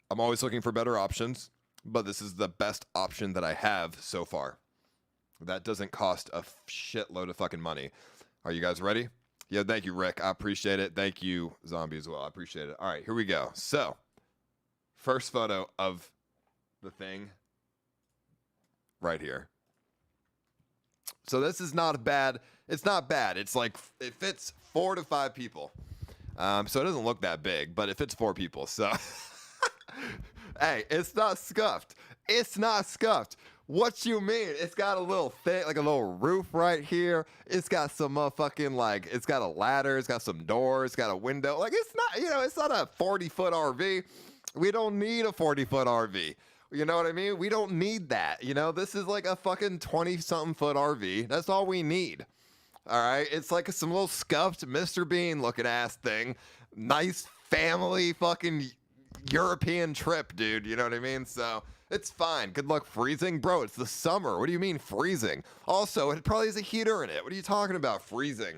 I'm always looking for better options, but this is the best option that I have so far. That doesn't cost a shitload of fucking money. Are you guys ready? Yeah, thank you, Rick. I appreciate it. Thank you, Zombie, as well. I appreciate it. All right, here we go. So, first photo of the thing right here. So this is not bad. It's not bad. It's like it fits 4 to 5 people. So it doesn't look that big, but it fits 4 people. So, hey, it's not scuffed. It's not scuffed. What you mean? It's got a little thing, like a little roof right here. It's got some motherfucking, like, it's got a ladder. It's got some doors. It's got a window. Like, it's not, you know, it's not a 40-foot RV. We don't need a 40-foot RV. You know what I mean? We don't need that. You know, this is like a fucking 20-something foot RV. That's all we need. All right? It's like some little scuffed Mr. Bean looking ass thing. Nice family fucking European trip, dude. You know what I mean? So it's fine. Good luck freezing. Bro, it's the summer. What do you mean freezing? Also, it probably has a heater in it. What are you talking about freezing?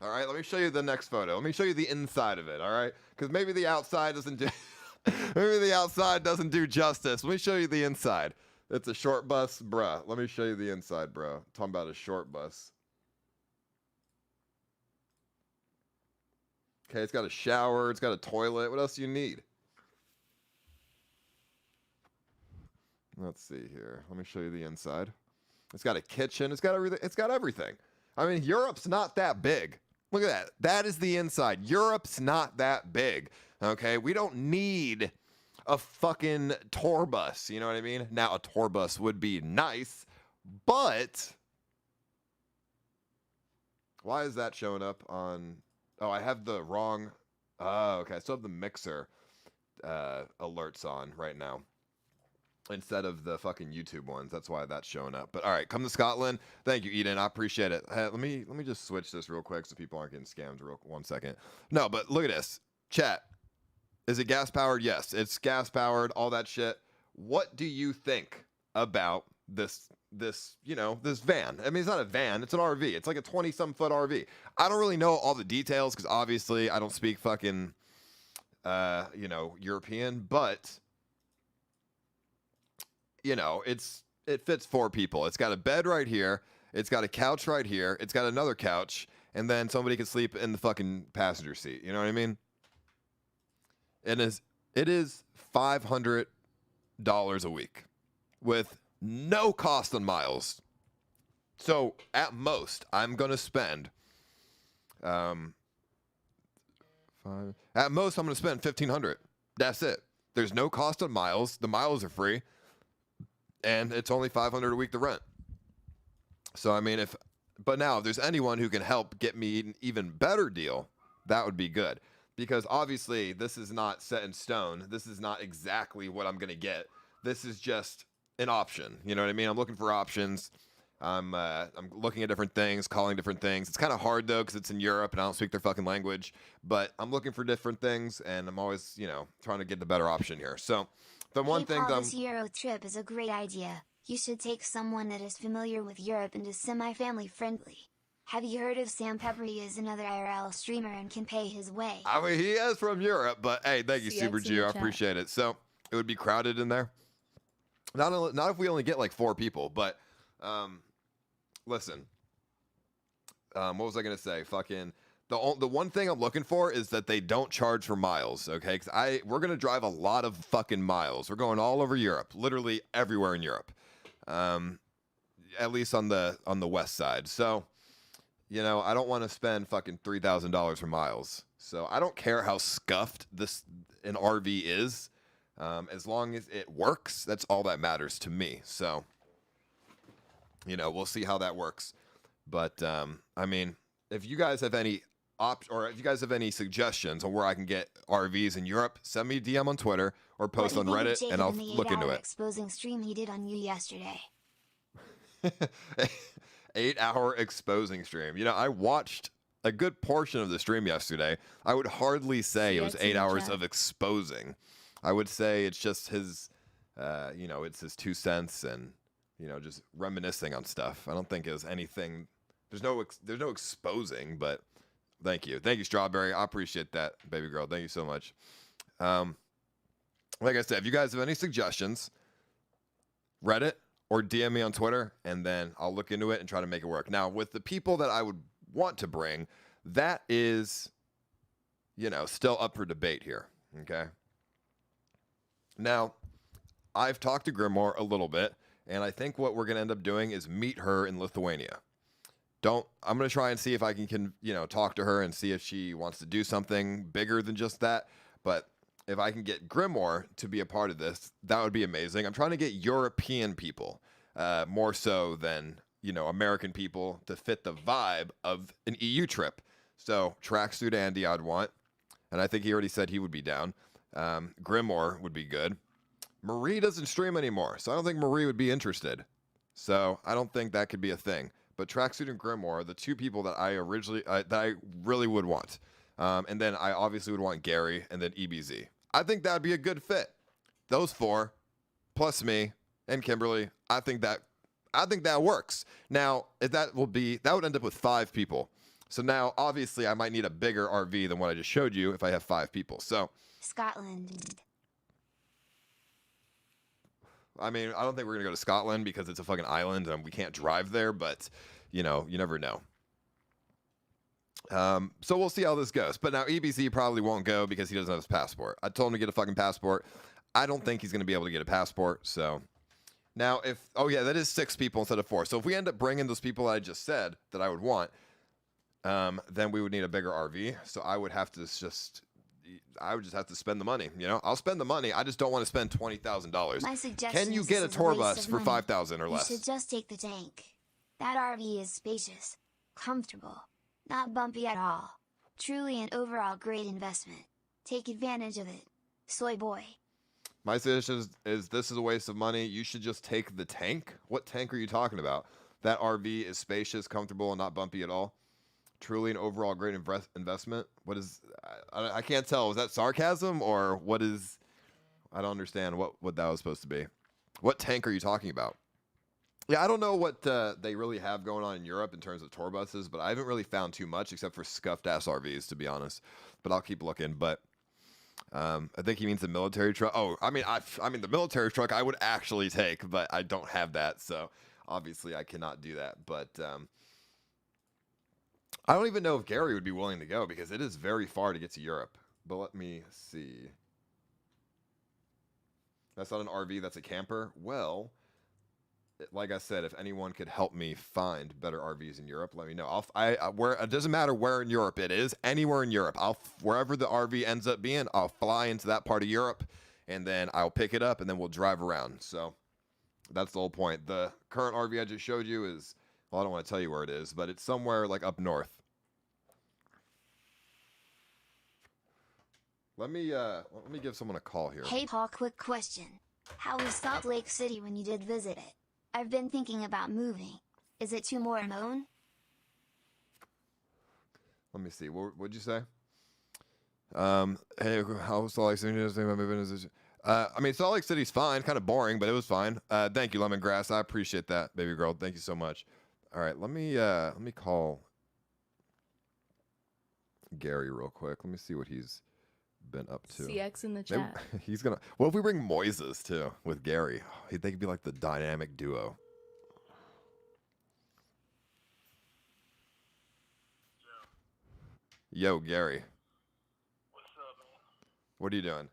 All right, let me show you the next photo. Let me show you the inside of it, all right? Because maybe the outside doesn't do... maybe the outside doesn't do justice. Let me show you the inside. It's a short bus, bruh. Let me show you the inside, bro. I'm talking about a short bus. Okay, it's got a shower. It's got a toilet. What else do you need? Let's see here. Let me show you the inside. It's got a kitchen. It's got everything. It's got everything. I mean, Europe's not that big. Look at that. That is the inside. Europe's not that big. Okay, we don't need a fucking tour bus. You know what I mean? Now, a tour bus would be nice, but why is that showing up on? Oh, I have the wrong. Oh, okay. I still have the mixer alerts on right now instead of the fucking YouTube ones. That's why that's showing up. But all right, come to Scotland. Thank you, Eden. I appreciate it. Hey, let me just switch this real quick so people aren't getting scammed. Real 1 second. No, but look at this. Chat. Is it gas powered? Yes, it's gas powered. All that shit. What do you think about this van? I mean, it's not a van. It's an RV. It's like a 20-some foot RV. I don't really know all the details because obviously I don't speak fucking, European. But it fits 4 people. It's got a bed right here. It's got a couch right here. It's got another couch, and then somebody can sleep in the fucking passenger seat. You know what I mean? It is $500 a week with no cost on miles. So at most, I'm gonna spend at most I'm gonna spend $1,500. That's it. There's no cost on miles. The miles are free, and it's only $500 a week to rent. So I mean, but now if there's anyone who can help get me an even better deal, that would be good. Because obviously this is not set in stone. This is not exactly what I'm gonna get. This is just an option. You know what I mean? I'm looking for options. I'm looking at different things, calling different things. It's kind of hard though because it's in Europe and I don't speak their fucking language. But I'm looking for different things, and I'm always, trying to get the better option here. So the one thing Paul, this Euro trip is a great idea. You should take someone that is familiar with Europe and is semi-family friendly. Have you heard of Sam Pepper? He is another IRL streamer and can pay his way. I mean, he is from Europe, but hey, thank you, Super CX in G. the I chat. appreciate it. So it would be crowded in there. Not if we only get like 4 people, but listen. What was I gonna say? Fucking the one thing I'm looking for is that they don't charge for miles, okay? Because we're gonna drive a lot of fucking miles. We're going all over Europe, literally everywhere in Europe, at least on the west side. So, I don't want to spend fucking $3,000 for miles. So I don't care how scuffed an RV is, as long as it works. That's all that matters to me. So, we'll see how that works. But I mean, if you guys have any if you guys have any suggestions on where I can get RVs in Europe, send me a DM on Twitter or post on Reddit, and I'll look into it. Exposing stream he did on you yesterday. 8-hour exposing stream. I watched a good portion of the stream yesterday. I would hardly say it was 8 hours of exposing. I would say it's just his, it's his 2 cents and, just reminiscing on stuff. I don't think it was anything. There's no exposing, but thank you, Strawberry. I appreciate that, baby girl. Thank you so much. like I said, if you guys have any suggestions, Reddit or DM me on Twitter, and then I'll look into it and try to make it work. Now, with the people that I would want to bring, that is, still up for debate here. Okay. Now, I've talked to Grimoire a little bit, and I think what we're going to end up doing is meet her in Lithuania. I'm going to try and see if I can, talk to her and see if she wants to do something bigger than just that. But if I can get Grimoire to be a part of this, that would be amazing. I'm trying to get European people, more so than, American people, to fit the vibe of an EU trip. So Tracksuit Andy I'd want, and I think he already said he would be down. Grimoire would be good. Marie doesn't stream anymore, so I don't think Marie would be interested. So I don't think that could be a thing. But Tracksuit and Grimoire are the two people that I really would want. And then I obviously would want Gary and then EBZ. I think that would be a good fit. Those four, plus me and Kimberly, I think that works. Now, that would end up with 5 people. So now, obviously, I might need a bigger RV than what I just showed you if I have 5 people. So Scotland. I mean, I don't think we're going to go to Scotland because it's a fucking island and we can't drive there, but, you never know. So we'll see how this goes. But now EBC probably won't go because he doesn't have his passport. I told him to get a fucking passport. I don't think he's going to be able to get a passport. So now that is 6 people instead of 4. So if we end up bringing those people that I just said that I would want, then we would need a bigger RV. So I would just have to spend the money. I'll spend the money. I just don't want to spend $20,000. My suggestion Can you is get a this is tour waste bus of for money. $5,000 or less? You should just take the tank. That RV is spacious, comfortable, not bumpy at all. Truly an overall great investment. Take advantage of it. Soy boy. My suggestion is this is a waste of money. You should just take the tank. What tank are you talking about? That RV is spacious, comfortable, and not bumpy at all. Truly an overall great investment. What is? I can't tell. Was that sarcasm or what is? I don't understand what that was supposed to be. What tank are you talking about? Yeah, I don't know what they really have going on in Europe in terms of tour buses, but I haven't really found too much except for scuffed ass RVs, to be honest. But I'll keep looking. But I think he means the military truck. Oh, I mean the military truck I would actually take, but I don't have that, so obviously I cannot do that. But I don't even know if Gary would be willing to go because it is very far to get to Europe. But let me see. That's not an RV, that's a camper. Well, like I said, if anyone could help me find better RVs in Europe, let me know. It doesn't matter where in Europe it is, anywhere in Europe. Wherever the RV ends up being, I'll fly into that part of Europe, and then I'll pick it up, and then we'll drive around. So that's the whole point. The current RV I just showed you is, well, I don't want to tell you where it is, but it's somewhere like up north. Let me give someone a call here. Hey Paul, quick question. How was Salt Lake City when you did visit it? I've been thinking about moving. Is it too more moan? Let me see. What'd you say? Hey, how was Salt Lake City? I mean, Salt Lake City's fine. Kind of boring, but it was fine. Thank you, Lemongrass. I appreciate that, baby girl. Thank you so much. All right, let me call Gary real quick. Let me see what he's been up to. CX in the chat. Maybe, he's gonna. What if we bring Moises too with Gary? They could be like the dynamic duo. Yo, Gary. What's up, man? What are you doing?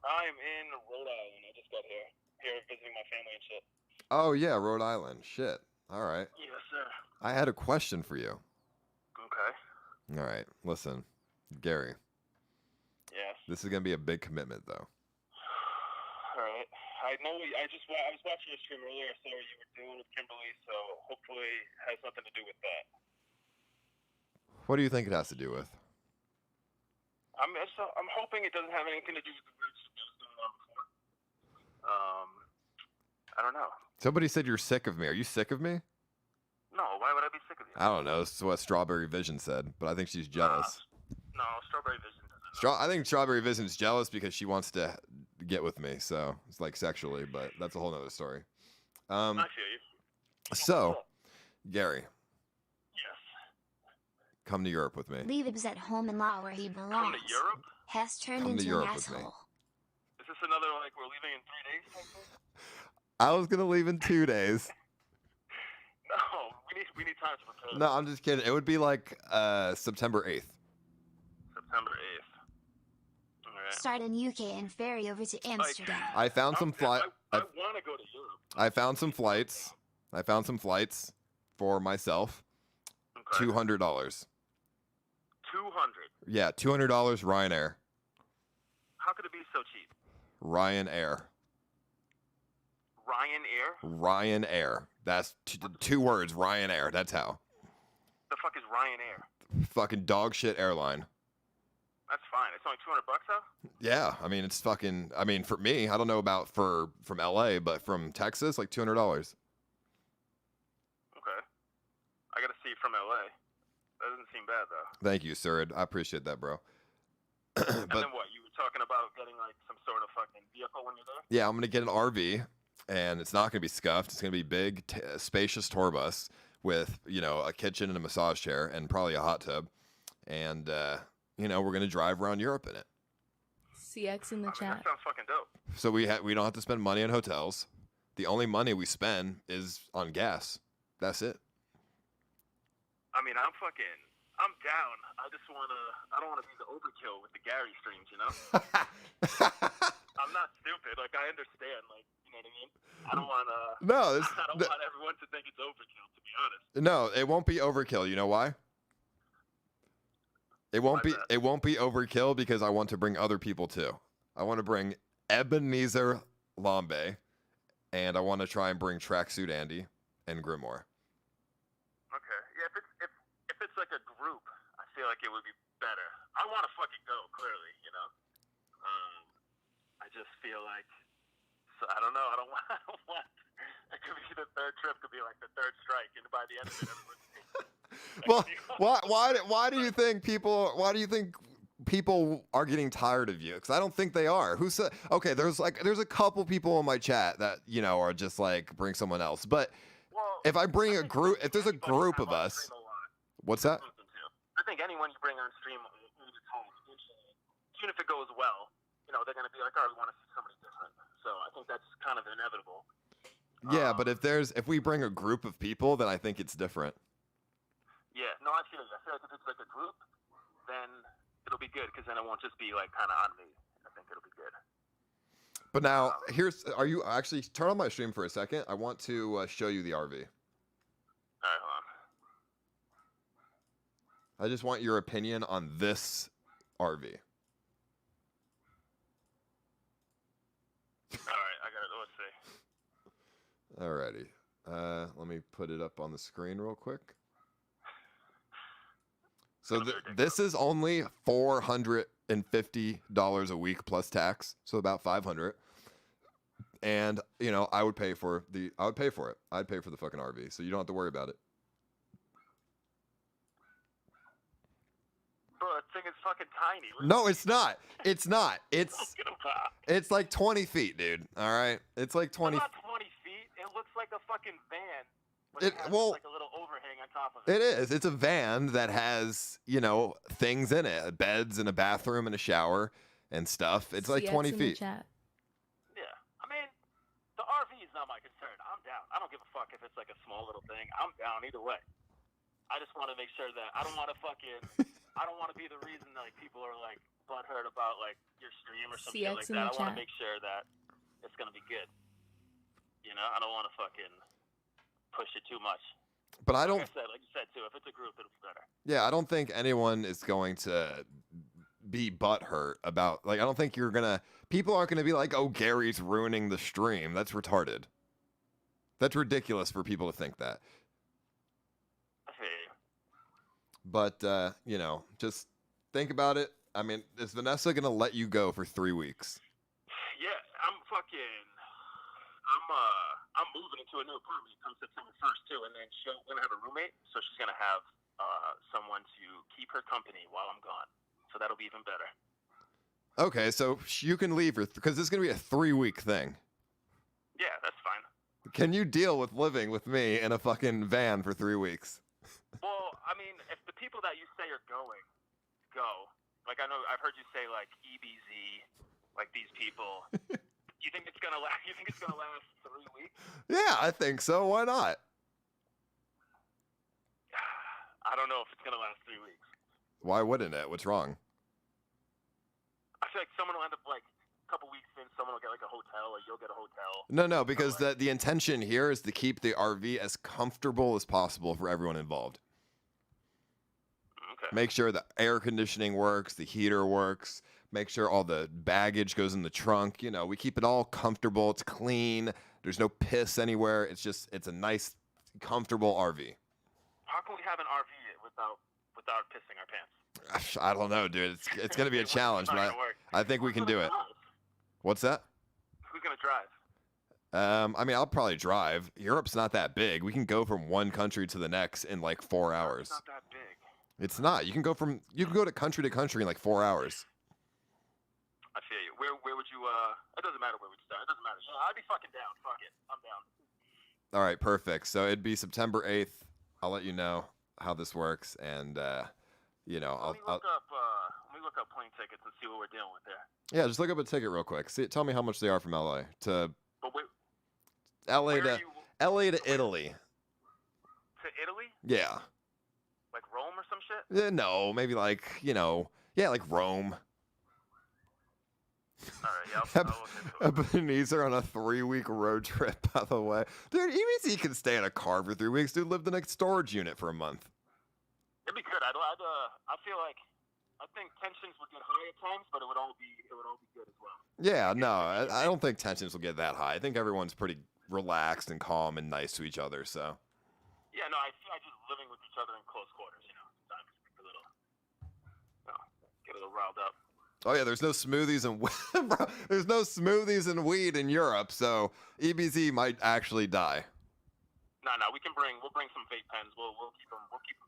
I'm in Rhode Island. I just got here. Here visiting my family and shit. Oh yeah, Rhode Island. Shit. All right. Yes, sir. I had a question for you. Okay. All right. Listen, Gary. Yes. This is gonna be a big commitment, though. All right. I know. I was watching your stream earlier. I saw what you were doing with Kimberly, so hopefully it has nothing to do with that. What do you think it has to do with? I'm hoping it doesn't have anything to do with the weird stuff that was going on before. I don't know. Somebody said you're sick of me. Are you sick of me? No. Why would I be sick of you? I don't know. This is what Strawberry Vision said, but I think she's jealous. No, Strawberry Vision doesn't know. I think Strawberry Vision's jealous because she wants to get with me, so it's like sexually, but that's a whole nother story. I feel you. So, Gary, Yes. come to Europe with me. Leave Ibs at home in law where he belongs. Come to Europe? Hess turned Come to into Europe an with me. asshole. Is this another, like, we're leaving in 3 days type thing? I was gonna leave in 2 days. No, we need time to prepare. No, I'm just kidding. It would be like September 8th. September 8th. All right. Start in UK and ferry over to Amsterdam. I found some I want to go to Europe. I found some flights. I found some flights for myself. Okay. $200. 200. Yeah, $200 Ryanair. How could it be so cheap? Ryanair. Ryanair? Ryanair. That's two words. Ryanair. That's how. The fuck is Ryanair? Fucking dog shit airline. That's fine. It's only $200 though? Yeah, I mean it's fucking. I mean for me, I don't know about from LA, but from Texas, like $200. Okay. I gotta see from LA. That doesn't seem bad though. Thank you, sir. I appreciate that, bro. And then what? You were talking about getting like some sort of fucking vehicle when you're there? Yeah, I'm gonna get an RV, and it's not gonna be scuffed. It's gonna be big, spacious tour bus with a kitchen and a massage chair and probably a hot tub, and we're gonna drive around Europe in it. CX in the chat. That sounds fucking dope. So we don't have to spend money on hotels. The only money we spend is on gas. That's it. I mean, I'm down. I don't wanna be the overkill with the Gary streams, you know? I'm not stupid. Like, I understand, like, you know what I mean? I don't wanna, I don't want everyone to think it's overkill, to be honest. No, it won't be overkill. You know why? It won't be overkill because I want to bring other people too. I want to bring Ebenezer Lambe, and I want to try and bring Tracksuit Andy and Grimoire. Okay. Yeah, if it's like a group, I feel like it would be better. I want to fucking go, clearly, you know? I just feel like, so I don't know, I don't want, it could be the third trip, could be like the third strike, and by the end of it, everyone's Well, why do you think people are getting tired of you? Because I don't think they are. Who said? Okay, there's a couple people in my chat that are just like bring someone else. But if I bring a group, if there's a group of us, what's that? I think anyone you bring on stream all the time, even if it goes well, they're gonna be like, oh, we want to see somebody different. So I think that's kind of inevitable. Yeah, but if we bring a group of people, then I think it's different. Yeah, no, I feel like if it's like a group, then it'll be good because then it won't just be like kind of on me. I think it'll be good. But now, are you actually turn on my stream for a second? I want to show you the RV. All right, hold on. I just want your opinion on this RV. All right, I got it. Let's see. Alrighty. Let me put it up on the screen real quick. So this is only $450 a week plus tax, so about $500. And I would pay for it. I'd pay for the fucking RV, so you don't have to worry about it. Bro, that thing is fucking tiny. No, it's not. It's not. It's like 20 feet, dude. All right, it's like 20. It's not 20 feet. It looks like a fucking van. It has like a little overhang on top of it. It is. It's a van that has, things in it, beds and a bathroom and a shower and stuff. It's like 20 feet. Yeah. I mean, the RV is not my concern. I'm down. I don't give a fuck if it's like a small little thing. I'm down either way. I just want to make sure that I don't want to be the reason that like people are like butthurt about like your stream or something like that. I want to make sure that it's going to be good. I don't want to fucking push it too much. But I don't. Like you said too, if it's a group, it'll be better. Yeah, I don't think anyone is going to be butthurt about. Like, I don't think people aren't gonna be like, "Oh, Gary's ruining the stream." That's retarded. That's ridiculous for people to think that. Okay. But just think about it. I mean, is Vanessa gonna let you go for 3 weeks? Yeah, I'm moving into a new apartment come September 1st too, and then she's gonna have a roommate, so she's gonna have someone to keep her company while I'm gone. So that'll be even better. Okay, so you can leave her because this is gonna be a 3-week thing. Yeah, that's fine. Can you deal with living with me in a fucking van for 3 weeks? Well, I mean, if the people that you say are going, go. Like I've heard you say like EBZ like these people. You think it's gonna last? You think it's gonna last 3 weeks? Yeah, I think so. Why not? I don't know if it's gonna last 3 weeks. Why wouldn't it? What's wrong? I feel like someone will end up like a couple weeks in. Someone will get like a hotel, or you'll get a hotel. No, because the intention here is to keep the RV as comfortable as possible for everyone involved. Okay. Make sure the air conditioning works, the heater works. Make sure all the baggage goes in the trunk. You know, we keep it all comfortable. It's clean. There's no piss anywhere. It's a nice, comfortable RV. How can we have an RV without pissing our pants? I don't know, dude. It's gonna be a challenge, but I think we can do it. What's that? Who's gonna drive? I mean, I'll probably drive. Europe's not that big. We can go from one country to the next in like 4 hours. It's not that big. It's not. You can go to country in like 4 hours. I feel you. Where would you? It doesn't matter where we start. It doesn't matter. Yeah, I'd be fucking down. Fuck it. I'm down. All right, perfect. So it'd be September 8th. I'll let you know how this works, and you know, Let me look up plane tickets and see what we're dealing with there. yeah, just look up a ticket real quick. See, tell me how much they are from LA to But wait, LA where to are you, LA to Italy. to Italy? Yeah. Like Rome or some shit? No, maybe like, you know, yeah, like Rome. All right, yeah, I'll look into it. Ebenezer on a 3-week road trip, by the way. Dude, EBC can stay in a car for 3 weeks. Dude, lived in a storage unit for a month. It'd be good. I feel like I think tensions would get high at times, but it would all be good as well. Yeah, no, I don't think tensions will get that high. I think everyone's pretty relaxed and calm and nice to each other, so. Yeah, no, I just living with each other in close quarters, you know. Sometimes get a little riled up. Oh yeah, there's no smoothies and bro, there's no smoothies and weed in Europe, so EBZ might actually die. No, we'll bring some vape pens. We'll keep them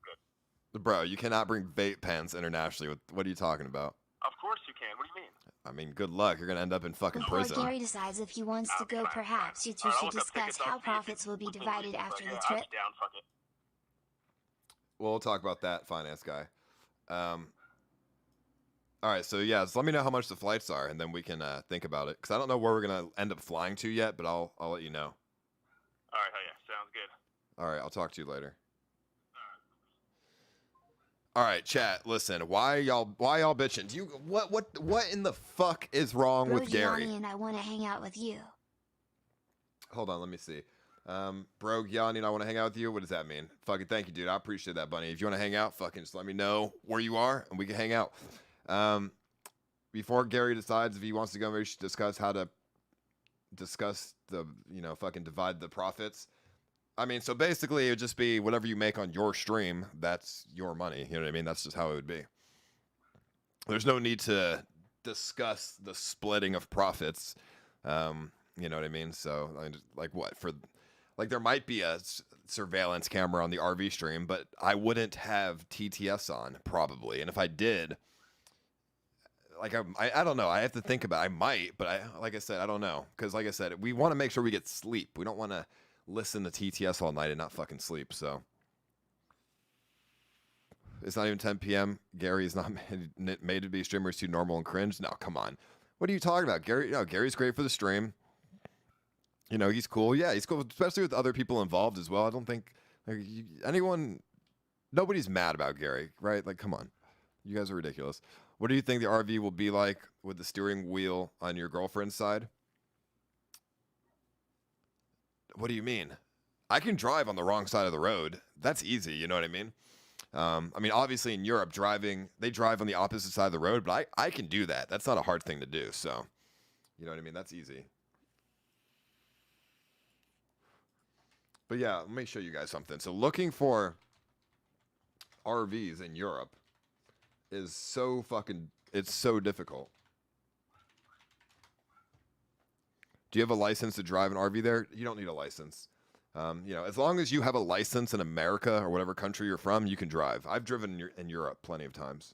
good. Bro, you cannot bring vape pens internationally. What are you talking about? Of course you can. What do you mean? I mean, good luck. You're gonna end up in fucking Before prison. Gary decides if he wants to go, perhaps you two should discuss how profits will be divided after the trip. Down, fuck it. Well, we'll talk about that, finance guy. All right, so yeah, just let me know how much the flights are, and then we can think about it. Because I don't know where we're gonna end up flying to yet, but I'll let you know. All right, hell yeah, sounds good. All right, I'll talk to you later. All right, chat. Listen, why y'all bitching? Do you what in the fuck is wrong with Gary? Gianni and I want to hang out with you. Hold on, let me see. Bro, Gianni, I want to hang out with you. What does that mean? Fucking thank you, dude. I appreciate that, Bunny. If you want to hang out, fucking just let me know where you are, and we can hang out. Before Gary decides if he wants to go, maybe we should discuss how to discuss the, fucking divide the profits. I mean, so basically it would just be whatever you make on your stream, that's your money. You know what I mean? That's just how it would be. There's no need to discuss the splitting of profits. You know what I mean? So, there might be a surveillance camera on the RV stream, but I wouldn't have TTS on, probably. And if I did, I don't know. I have to think about it. I might, but like I said, I don't know. Because like I said, we want to make sure we get sleep. We don't want to listen to TTS all night and not fucking sleep, so. It's not even 10 p.m. Gary is not made to be streamers too normal and cringe. No, come on. What are you talking about? Gary's great for the stream. He's cool. Yeah, he's cool, especially with other people involved as well. I don't think nobody's mad about Gary, right? Like, come on. You guys are ridiculous. What do you think the RV will be like with the steering wheel on your girlfriend's side? What do you mean? I can drive on the wrong side of the road. That's easy, you know what I mean? Obviously in Europe, they drive on the opposite side of the road, but I can do that. That's not a hard thing to do, so, you know what I mean? That's easy. But yeah, let me show you guys something. So looking for RVs in Europe is it's so difficult. Do you have a license to drive an RV there? You don't need a license. As long as you have a license in America or whatever country you're from, you can drive. I've driven in Europe plenty of times.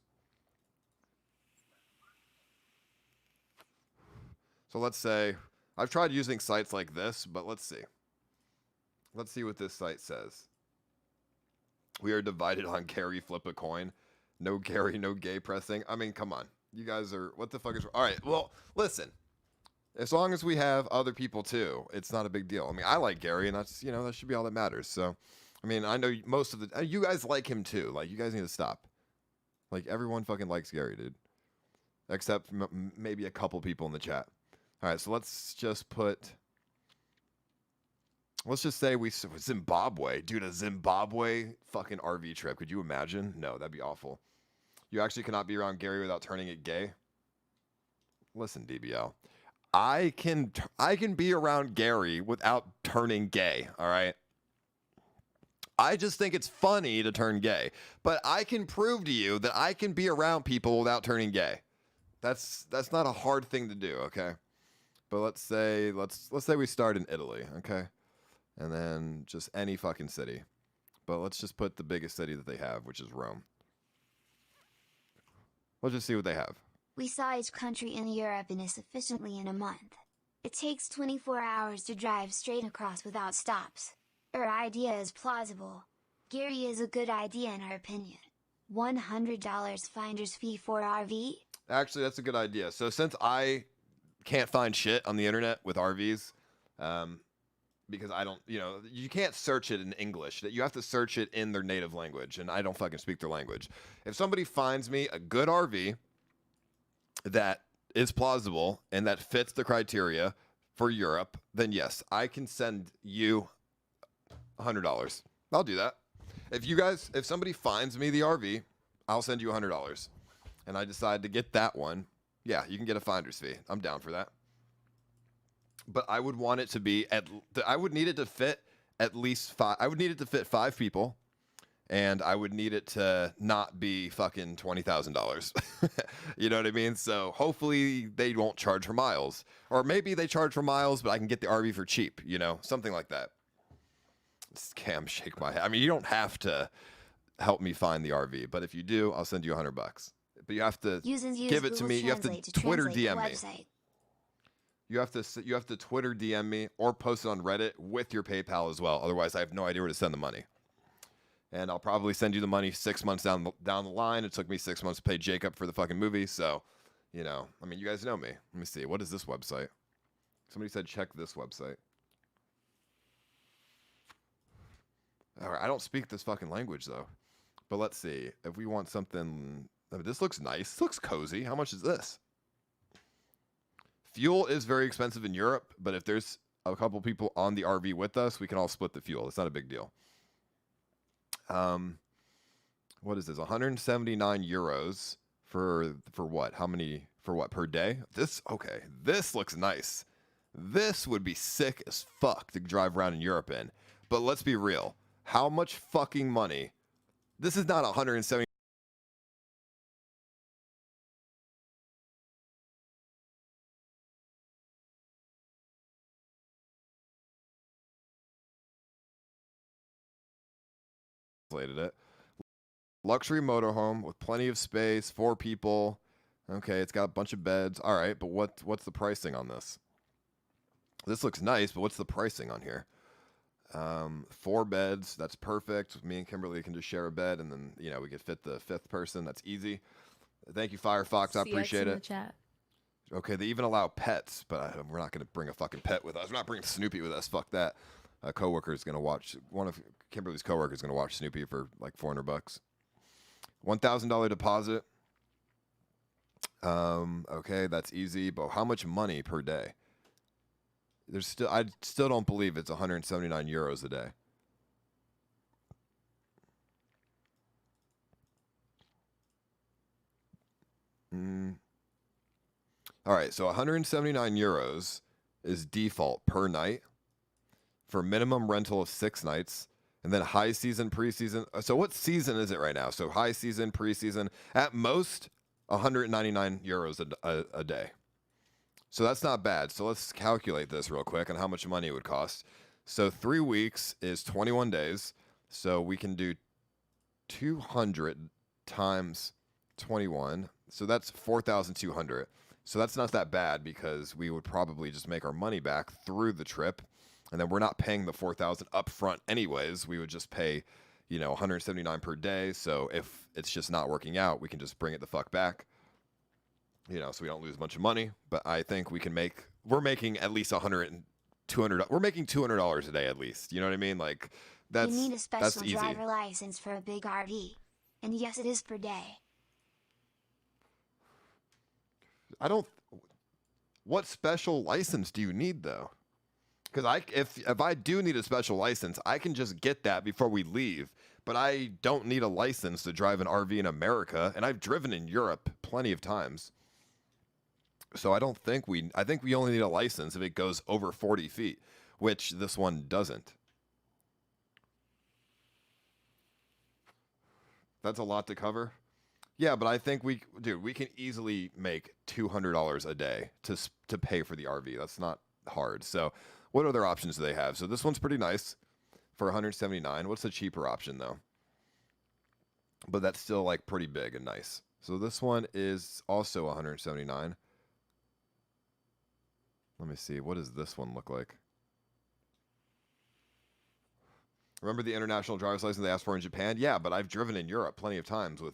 So let's say, I've tried using sites like this, but let's see. Let's see what this site says. We are divided on Gary flip a coin. No Gary, no gay pressing. I mean, come on. You guys are, what the fuck is, all right, well, listen. As long as we have other people too, it's not a big deal. I mean, I like Gary, and that's, you know, that should be all that matters. So, I mean, I know most of the, you guys like him too. Like, you guys need to stop. Like, everyone fucking likes Gary, dude. Except maybe a couple people in the chat. All right, so let's just say Zimbabwe. Dude, a Zimbabwe fucking RV trip. Could you imagine? No, that'd be awful. You actually cannot be around Gary without turning it gay. Listen, DBL. I can be around Gary without turning gay, all right? I just think it's funny to turn gay, but I can prove to you that I can be around people without turning gay. That's not a hard thing to do, okay? But let's say we start in Italy, okay? And then just any fucking city. But let's just put the biggest city that they have, which is Rome. Let's just see what they have. We saw each country in Europe insufficiently in a month. It takes 24 hours to drive straight across without stops. Our idea is plausible. Gary is a good idea in our opinion. $100 finder's fee for RV? Actually, that's a good idea. So since I can't find shit on the internet with RVs, because I don't, you know, you can't search it in English. That you have to search it in their native language, and I don't fucking speak their language. If somebody finds me a good RV that is plausible and that fits the criteria for Europe, then yes, I can send you $100. I'll do that. If somebody finds me the RV, I'll send you $100. And I decide to get that one, yeah, you can get a finder's fee. I'm down for that. But I would want it to be I would need it to fit at least 5. I would need it to fit 5 people. And I would need it to not be fucking $20,000. You know what I mean? So hopefully they won't charge for miles. Or maybe they charge for miles, but I can get the RV for cheap, you know? Something like that. Cam, shake my head. I mean, you don't have to help me find the RV, but if you do, I'll send you $100. But you have to give it to me. You have to Twitter DM me. You have to Twitter DM me or post it on Reddit with your PayPal as well. Otherwise, I have no idea where to send the money. And I'll probably send you the money 6 months down the line. It took me 6 months to pay Jacob for the fucking movie. So, you know, I mean, you guys know me. Let me see. What is this website? Somebody said check this website. All right, I don't speak this fucking language, though. But let's see. If we want something... I mean, this looks nice. This looks cozy. How much is this? Fuel is very expensive in Europe, but if there's a couple people on the RV with us, we can all split the fuel. It's not a big deal. What is this? 179 euros for what? How many for what per day? This looks nice. This would be sick as fuck to drive around in Europe in. But let's be real. How much fucking money? This is not 170. It. Luxury motorhome with plenty of space, 4 people. Okay, it's got a bunch of beds. All right, but what's the pricing on this? This looks nice, but what's the pricing on here? 4 beds, that's perfect. Me and Kimberly can just share a bed, and then, you know, we could fit the 5th person. That's easy. Thank you, Firefox. I appreciate it. Chat. Okay, they even allow pets, but we're not going to bring a fucking pet with us. We're not bringing Snoopy with us. Fuck that. A coworker is going to watch, one of Kimberly's coworkers is going to watch Snoopy for like $400. $1,000 deposit. Okay, that's easy, but how much money per day? I still don't believe it's 179 euros a day. All right, so 179 euros is default per night for minimum rental of 6 nights, and then high season, preseason. So what season is it right now? So high season, preseason, at most 199 euros a day. So that's not bad. So let's calculate this real quick on how much money it would cost. So 3 weeks is 21 days. So we can do 200 times 21. So that's 4,200. So that's not that bad because we would probably just make our money back through the trip. And then we're not paying the 4,000 up front anyways. We would just pay, 179 per day. So if it's just not working out, we can just bring it the fuck back. you know, so we don't lose a bunch of money. But I think we're making at least $100 $200. We're making $200 a day at least. You know what I mean? Like that's You need a that's special easy. driver license for a big RV. And yes, it is per day. What special license do you need though? Because if I do need a special license, I can just get that before we leave. But I don't need a license to drive an RV in America, and I've driven in Europe plenty of times. So I think we only need a license if it goes over 40 feet, which this one doesn't. That's a lot to cover. Yeah, but I think we can easily make $200 a day to pay for the RV. That's not hard. So what other options do they have? So this one's pretty nice for $179. What's the cheaper option though? But that's still like pretty big and nice. So this one is also $179. Let me see. What does this one look like? Remember the international driver's license they asked for in Japan? Yeah, but I've driven in Europe plenty of times with.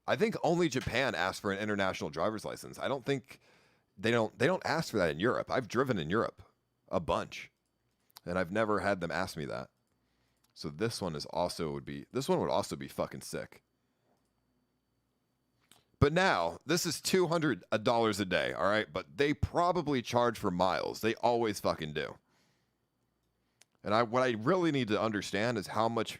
I think only Japan asked for an international driver's license. I don't think they don't ask for that in Europe. I've driven in Europe a bunch, and I've never had them ask me that. So this one would also be fucking sick. But now, this is $200 a day, all right? But they probably charge for miles. They always fucking do. And what I really need to understand is how much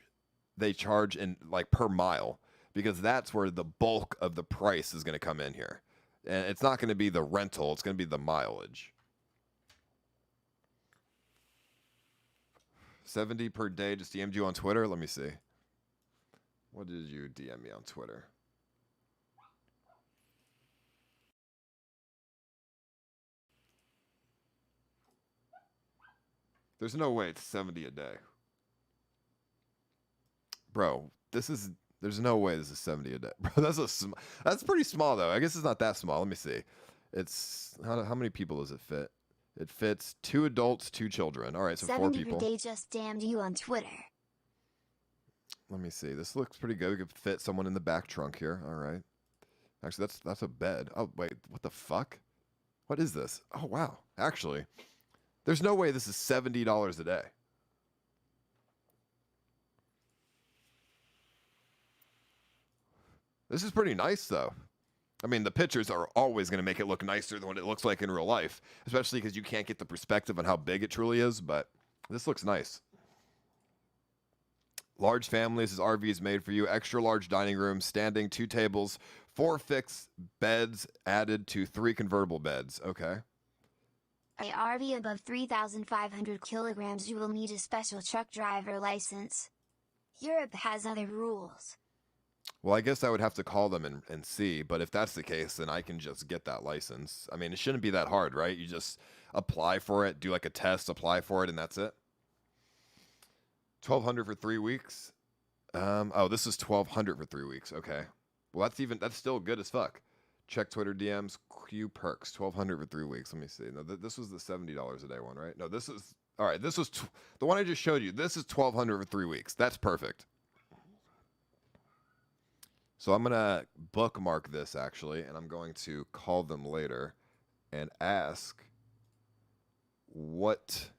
they charge in like per mile, because that's where the bulk of the price is going to come in here. And it's not going to be the rental, it's going to be the mileage. 70 per day, just DM'd you on Twitter? Let me see. What did you DM me on Twitter? There's no way it's 70 a day. Bro, there's no way this is 70 a day. Bro, that's pretty small though. I guess it's not that small. Let me see. It's how many people does it fit? It fits 2 adults, 2 children. All right, so 4 people. 70 per day just damned you on Twitter. Let me see. This looks pretty good. We could fit someone in the back trunk here. All right. Actually, that's a bed. Oh, wait. What the fuck? What is this? Oh, wow. Actually, there's no way this is $70 a day. This is pretty nice, though. I mean, the pictures are always going to make it look nicer than what it looks like in real life, especially because you can't get the perspective on how big it truly is, but this looks nice. Large families, this RV is made for you. Extra large dining room, standing, 2 tables, 4 fixed beds added to 3 convertible beds. Okay. A RV above 3,500 kilograms, you will need a special truck driver license. Europe has other rules. Well, I guess I would have to call them and see, but if that's the case, then I can just get that license. I mean, it shouldn't be that hard, right? You just apply for it, do like a test, apply for it, and that's it. $1,200 for 3 weeks. Oh, this is $1,200 for 3 weeks. Okay. Well, that's still good as fuck. Check Twitter DMs, Q perks, $1,200 for 3 weeks. Let me see. No, this was the $70 a day one, right? No, this is all right. This was the one I just showed you. This is $1,200 for 3 weeks. That's perfect. So I'm gonna bookmark this actually, and I'm going to call them later and ask what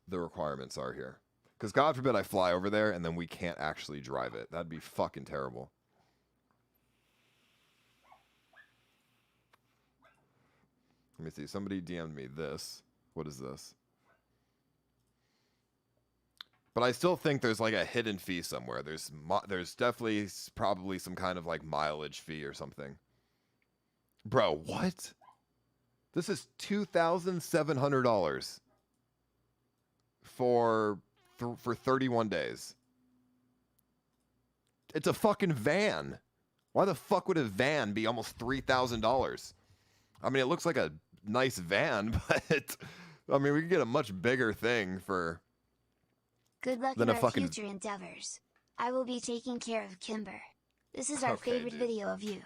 the requirements are here. Because God forbid I fly over there and then we can't actually drive it. That'd be fucking terrible. Let me see. Somebody DM'd me this. What is this? But I still think there's like a hidden fee somewhere. There's definitely probably some kind of like mileage fee or something. Bro, what? This is $2,700 for 31 days. It's a fucking van. Why the fuck would a van be almost $3,000? I mean, it looks like a nice van, but I mean, we could get a much bigger thing for. Good luck in our future endeavors. I will be taking care of Kimber. This is our favorite video of you.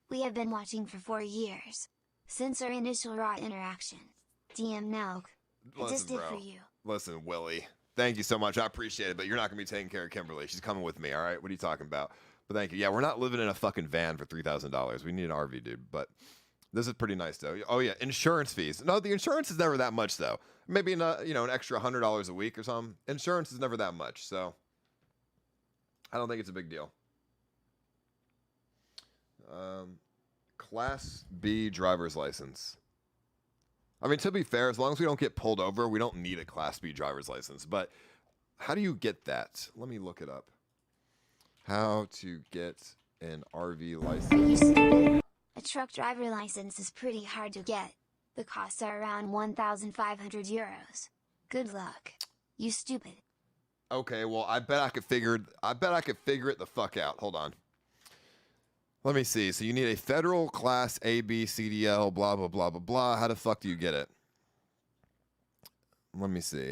We have been watching for 4 years. Since our initial raw interaction. DM now. I just did for you. Listen, Willie. Thank you so much. I appreciate it, but you're not going to be taking care of Kimberly. She's coming with me, all right? What are you talking about? But thank you. Yeah, we're not living in a fucking van for $3,000. We need an RV, dude. But This is pretty nice though. Oh yeah, insurance fees. No, the insurance is never that much though. Maybe not, an extra $100 a week or something. Insurance is never that much, so I don't think it's a big deal. Class B driver's license. I mean, to be fair, as long as we don't get pulled over, we don't need a Class B driver's license. But how do you get that? Let me look it up. How to get an RV license. Are you stupid? A truck driver license is pretty hard to get. The costs are around 1,500 euros. Good luck. You stupid. Okay, well, I bet I could figure it the fuck out. Hold on. Let me see. So you need a federal class A, B, C, D, L, blah, blah, blah, blah, blah. How the fuck do you get it? Let me see.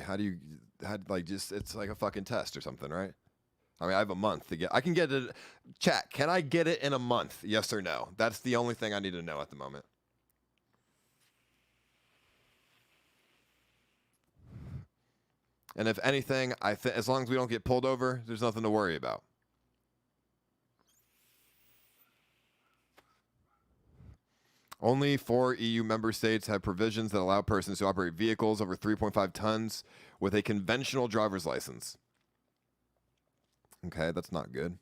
It's like a fucking test or something, right? I mean, I have a month to get. I can get it. Chat, can I get it in a month? Yes or no? That's the only thing I need to know at the moment. And if anything, as long as we don't get pulled over, there's nothing to worry about. Only 4 EU member states have provisions that allow persons to operate vehicles over 3.5 tons with a conventional driver's license. Okay, that's not good.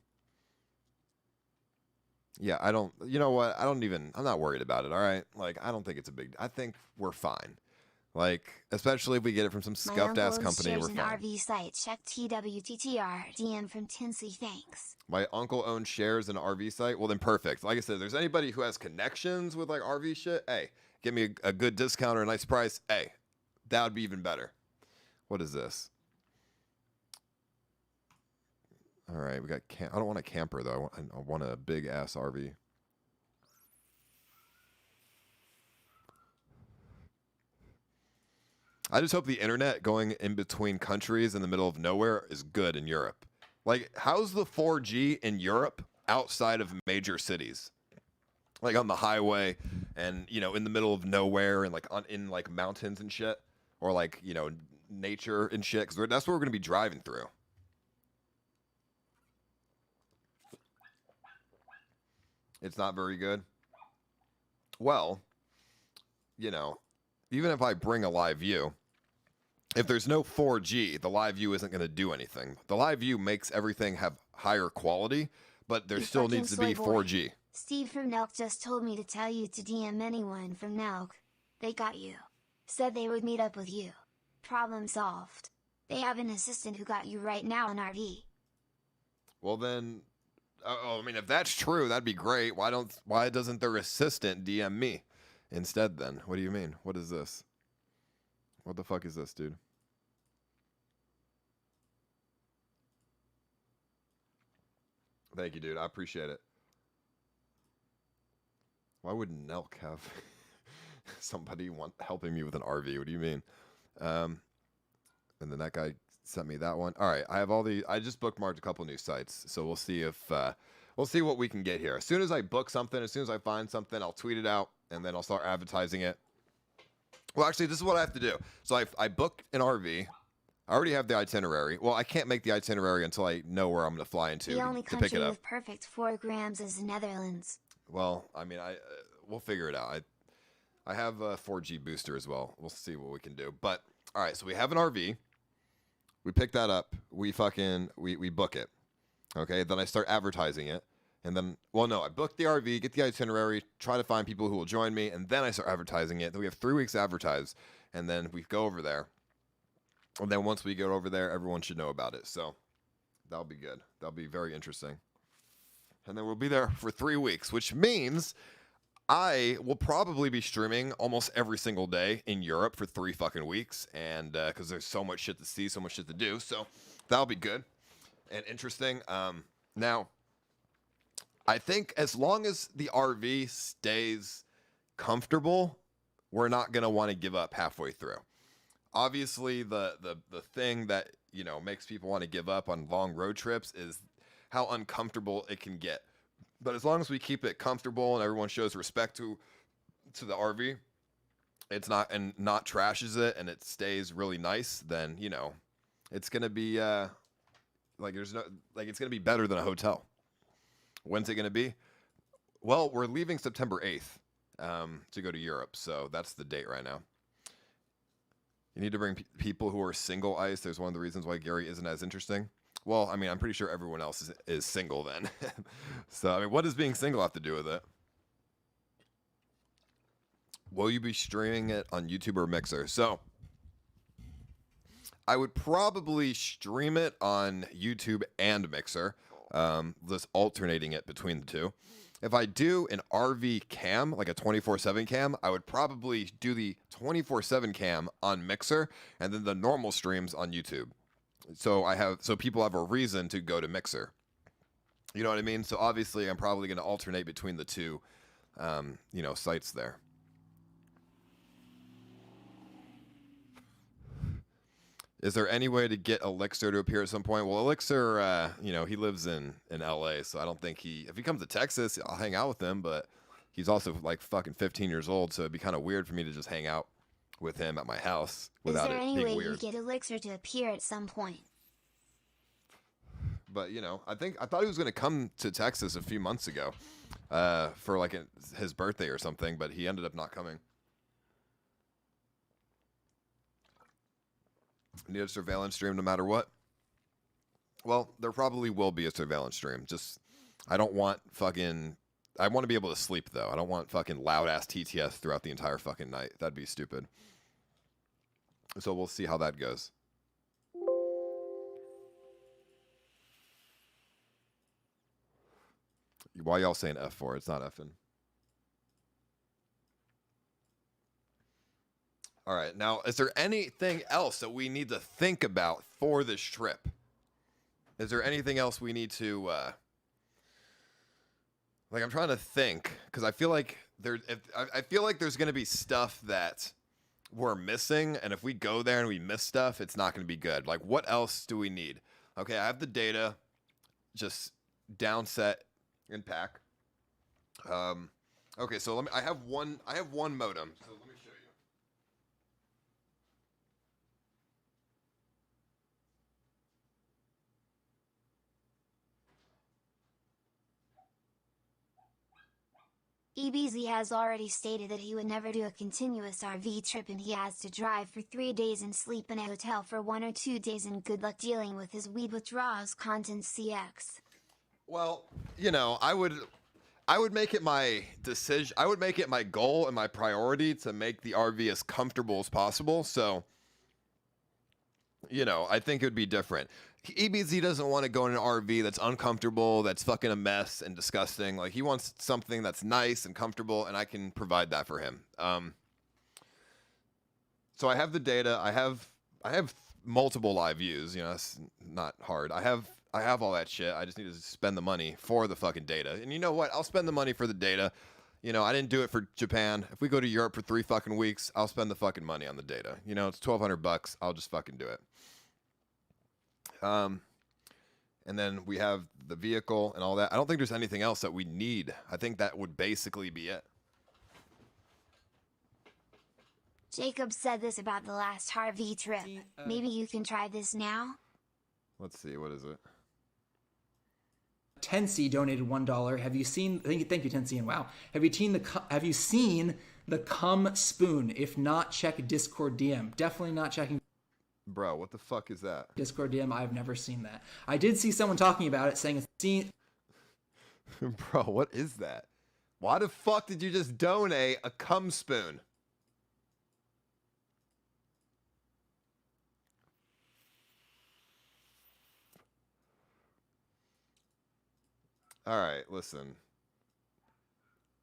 Yeah, you know what? I'm not worried about it, all right? Like, I don't think it's I think we're fine. Like, especially if we get it from some scuffed-ass company, we're fine. My uncle owns shares in RV site. Check TWTTR. DM from Tinsy, thanks. My uncle owns shares in an RV site? Well, then perfect. Like I said, if there's anybody who has connections with, like, RV shit, hey, give me a good discount or a nice price. Hey, that would be even better. What is this? All right, we got I don't want a camper, though. I want a big-ass RV. I just hope the internet going in between countries in the middle of nowhere is good in Europe. Like, how's the 4G in Europe outside of major cities? Like on the highway and, in the middle of nowhere and like in like mountains and shit, or like, nature and shit, because that's what we're going to be driving through. It's not very good. Well, even if I bring a live view, if there's no 4G, the live view isn't going to do anything. The live view makes everything have higher quality, but there still needs to be 4G. Steve from Nelk just told me to tell you to DM anyone from Nelk. They got you. Said they would meet up with you. Problem solved. They have an assistant who got you right now in RV. Well then, I mean, if that's true, that'd be great. Why doesn't their assistant DM me instead then? What do you mean? What is this? What the fuck is this, dude? Thank you, dude. I appreciate it. Why would Nelk have somebody helping me with an RV? What do you mean? And then that guy sent me that one. All right, I just bookmarked a couple new sites, so we'll see what we can get here. As soon as I book something, as soon as I find something, I'll tweet it out, and then I'll start advertising it. Well, actually, this is what I have to do. So I booked an RV. I already have the itinerary. Well, I can't make the itinerary until I know where I'm going to fly into the only to pick it up. country with perfect 4 grams is the Netherlands. Well, I mean, we'll figure it out. I have a 4G booster as well. We'll see what we can do. But all right, so we have an RV. We pick that up. We book it. Okay, then I start advertising it. And then, I book the RV, get the itinerary, try to find people who will join me, and then I start advertising it. Then we have 3 weeks advertised, and then we go over there. And then once we get over there, everyone should know about it. So that'll be good. That'll be very interesting. And then we'll be there for 3 weeks, which means I will probably be streaming almost every single day in Europe for 3 fucking weeks. And because there's so much shit to see, so much shit to do. So that'll be good and interesting. Now, I think as long as the RV stays comfortable, we're not going to want to give up halfway through. Obviously, the thing that, makes people want to give up on long road trips is how uncomfortable it can get. But as long as we keep it comfortable and everyone shows respect to the RV, it's not trashes it and it stays really nice, then, it's going to be it's going to be better than a hotel. When's it going to be? Well, we're leaving September 8th. to go to Europe. So that's the date right now. You need to bring people who are single, Ice. There's one of the reasons why Gary isn't as interesting. Well, I mean, I'm pretty sure everyone else is single then. So, I mean, what does being single have to do with it? Will you be streaming it on YouTube or Mixer? So, I would probably stream it on YouTube and Mixer, just alternating it between the two. If I do an RV cam, like a 24/7 cam, I would probably do the 24/7 cam on Mixer and then the normal streams on YouTube. So people have a reason to go to Mixer. You know what I mean? So obviously I'm probably going to alternate between the two, sites there. Is there any way to get Elixir to appear at some point? Well, Elixir, he lives in LA, so I don't think if he comes to Texas, I'll hang out with him, but he's also like fucking 15 years old, so it'd be kind of weird for me to just hang out with him at my house without it being weird. Is there any way you get Elixir to appear at some point? But, I thought he was going to come to Texas a few months ago for like his birthday or something, but he ended up not coming. Need a surveillance stream no matter what? Well, there probably will be a surveillance stream. Just, I want to be able to sleep, though. I don't want fucking loud-ass TTS throughout the entire fucking night. That'd be stupid. So we'll see how that goes. Why y'all saying F4? It's not F'ing. All right, now, is there anything else that we need to think about for this trip? Is there anything else we need to, I'm trying to think, because I feel like there's going to be stuff that we're missing, and if we go there and we miss stuff, it's not going to be good. Like, what else do we need? Okay, I have the data, just downset and pack. Okay, so I have one modem. So let me show you. EBZ has already stated that he would never do a continuous RV trip and he has to drive for 3 days and sleep in a hotel for 1 or 2 days, and good luck dealing with his weed withdrawals. Content CX. Well, I would make it my decision. I would make it my goal and my priority to make the RV as comfortable as possible. So, I think it would be different. EBZ doesn't want to go in an RV that's uncomfortable, that's fucking a mess and disgusting. Like, he wants something that's nice and comfortable, and I can provide that for him. So I have the data. I have multiple live views. It's not hard. I have all that shit. I just need to spend the money for the fucking data. And you know what? I'll spend the money for the data. I didn't do it for Japan. If we go to Europe for 3 fucking weeks, I'll spend the fucking money on the data. It's $1,200. I'll just fucking do it. And then we have the vehicle and all that. I don't think there's anything else that we need. I think that would basically be it. Jacob said this about the last RV trip. Maybe you can try this now? Let's see. What is it? Tensi donated $1. Have you seen? Thank you, Tensi, and wow. Have you seen the cum spoon? If not, check Discord DM. Definitely not checking. Bro, what the fuck is that? Discord DM. I've never seen that. I did see someone talking about it, saying it's seen. Bro, what is that? Why the fuck did you just donate a cum spoon? All right, listen.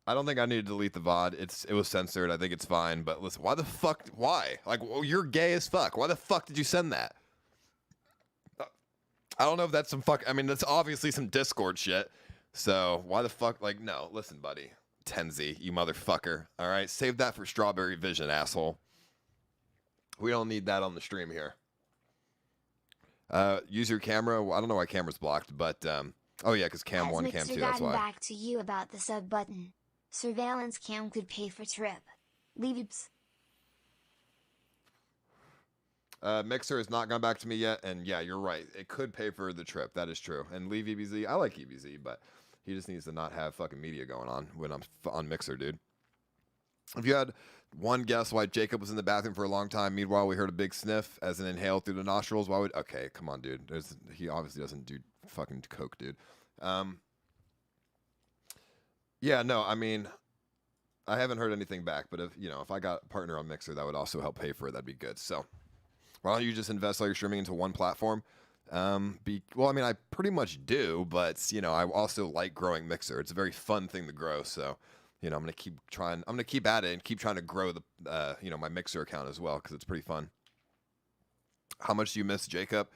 I don't think I need to delete the VOD. It was censored. I think it's fine. But listen, why the fuck? Why? Like, well, you're gay as fuck. Why the fuck did you send that? I don't know if that's some fuck. I mean, that's obviously some Discord shit. So why the fuck? Like, no. Listen, buddy. Tenzi, you motherfucker. All right, save that for Strawberry Vision, asshole. We don't need that on the stream here. Use your camera. Well, I don't know why camera's blocked, but oh yeah, because cam 1, cam 2. That's why. Back to you about the sub button. Surveillance cam could pay for trip. Leaves. Mixer has not gone back to me yet, and yeah, you're right. It could pay for the trip. That is true. And leave EBZ. I like EBZ, but he just needs to not have fucking media going on when I'm on Mixer, dude. If you had one guess why Jacob was in the bathroom for a long time, meanwhile we heard a big sniff as an inhale through the nostrils, why would... Okay, come on, dude. He obviously doesn't do fucking coke, dude. Yeah, no, I mean, I haven't heard anything back, but if I got a partner on Mixer, that would also help pay for it. That'd be good. So why don't you just invest all your streaming into one platform? Well, I mean, I pretty much do, but I also like growing Mixer. It's a very fun thing to grow. So, I'm gonna keep trying. I'm gonna keep at it and keep trying to grow the, my Mixer account as well because it's pretty fun. How much do you miss Jacob?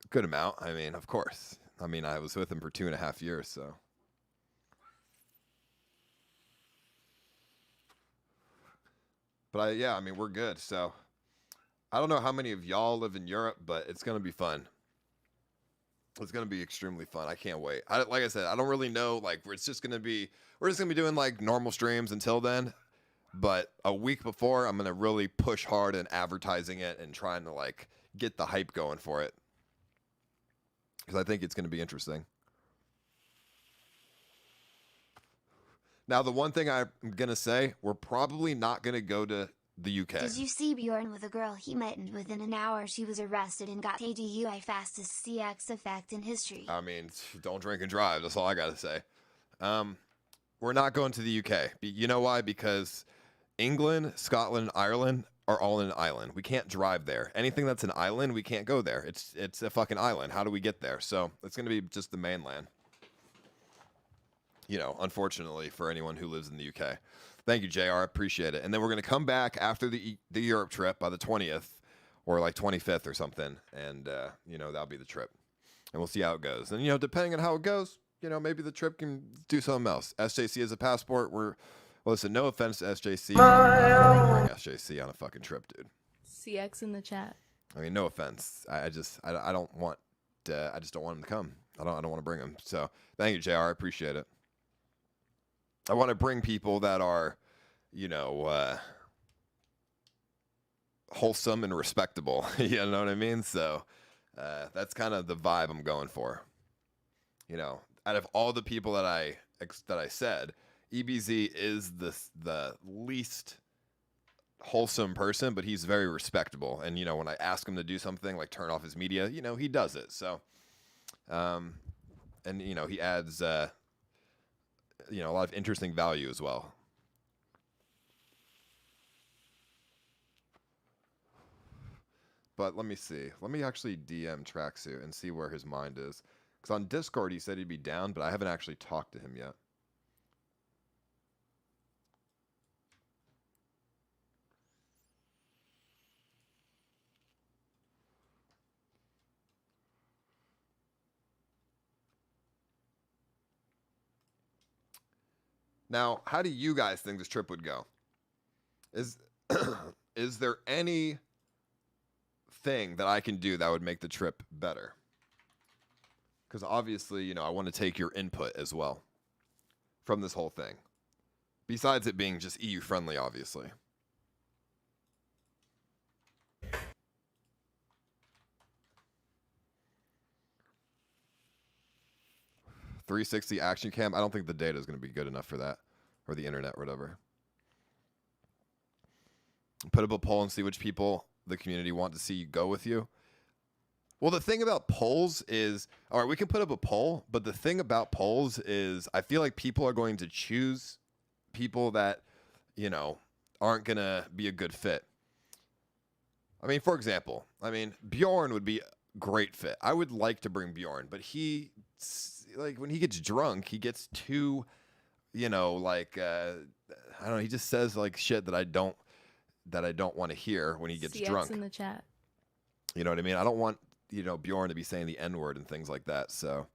Good amount. I mean, of course. I mean, I was with him for 2.5 years, so. But I mean, we're good. So I don't know how many of y'all live in Europe, but it's gonna be fun. It's gonna be extremely fun. I can't wait. Like I said, I don't really know. Like, we're just gonna be doing like normal streams until then. But a week before, I'm gonna really push hard in advertising it and trying to like get the hype going for it because I think it's gonna be interesting. Now, the one thing I'm gonna say, we're probably not gonna go to the UK. Did you see Bjorn with a girl he met, and within an hour she was arrested and got a DUI, fastest CX effect in history? I mean, don't drink and drive. That's all I gotta say. We're not going to the UK. You know why? Because England, Scotland, and Ireland are all in an island. We can't drive there. Anything that's an island, we can't go there. It's a fucking island. How do we get there? So it's gonna be just the mainland. Unfortunately for anyone who lives in the UK. Thank you, JR. I appreciate it. And then we're going to come back after the Europe trip by the 20th or like 25th or something. And, that'll be the trip. And we'll see how it goes. And, depending on how it goes, maybe the trip can do something else. SJC as a passport. Listen, no offense to SJC. I'm bring SJC on a fucking trip, dude. CX in the chat. I mean, no offense. I don't want I just don't want him to come. I don't want to bring him. So thank you, JR. I appreciate it. I want to bring people that are, wholesome and respectable. You know what I mean? So that's kind of the vibe I'm going for. Out of all the people that I said, EBZ is the least wholesome person, but he's very respectable. And when I ask him to do something like turn off his media, he does it. So, and he adds. A lot of interesting value as well. But let me see. Let me actually DM Tracksuit and see where his mind is. Because on Discord he said he'd be down, but I haven't actually talked to him yet. Now, how do you guys think this trip would go? Is there any thing that I can do that would make the trip better? Because obviously, I want to take your input as well from this whole thing. Besides it being just EU friendly, obviously. .360 action cam. I don't think the data is going to be good enough for that, or the internet, or whatever. Put up a poll and see which people the community want to see you go with you. Well, the thing about polls is, all right, we can put up a poll, but the thing about polls is I feel like people are going to choose people that, aren't going to be a good fit. I mean, for example, Bjorn would be a great fit. I would like to bring Bjorn, but when he gets drunk, he gets too, I don't know, he just says like shit that I don't want to hear when he gets CX drunk. In the chat. You know what I mean? I don't want, Bjorn to be saying the N-word and things like that. So,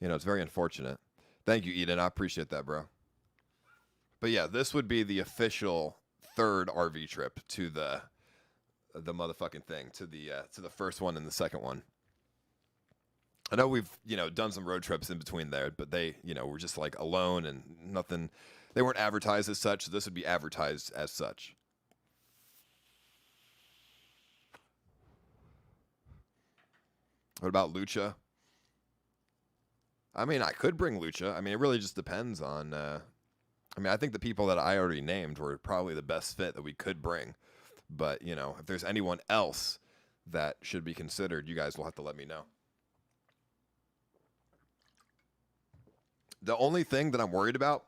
it's very unfortunate. Thank you, Eden. I appreciate that, bro. But yeah, this would be the official third RV trip to the motherfucking thing, to the first one and the second one. I know we've, done some road trips in between there, but they, were just like alone and nothing. They weren't advertised as such. So this would be advertised as such. What about Lucha? I mean, I could bring Lucha. I mean, it really just depends on I mean, I think the people that I already named were probably the best fit that we could bring. But, you know, if there's anyone else that should be considered, you guys will have to let me know. The only thing that I'm worried about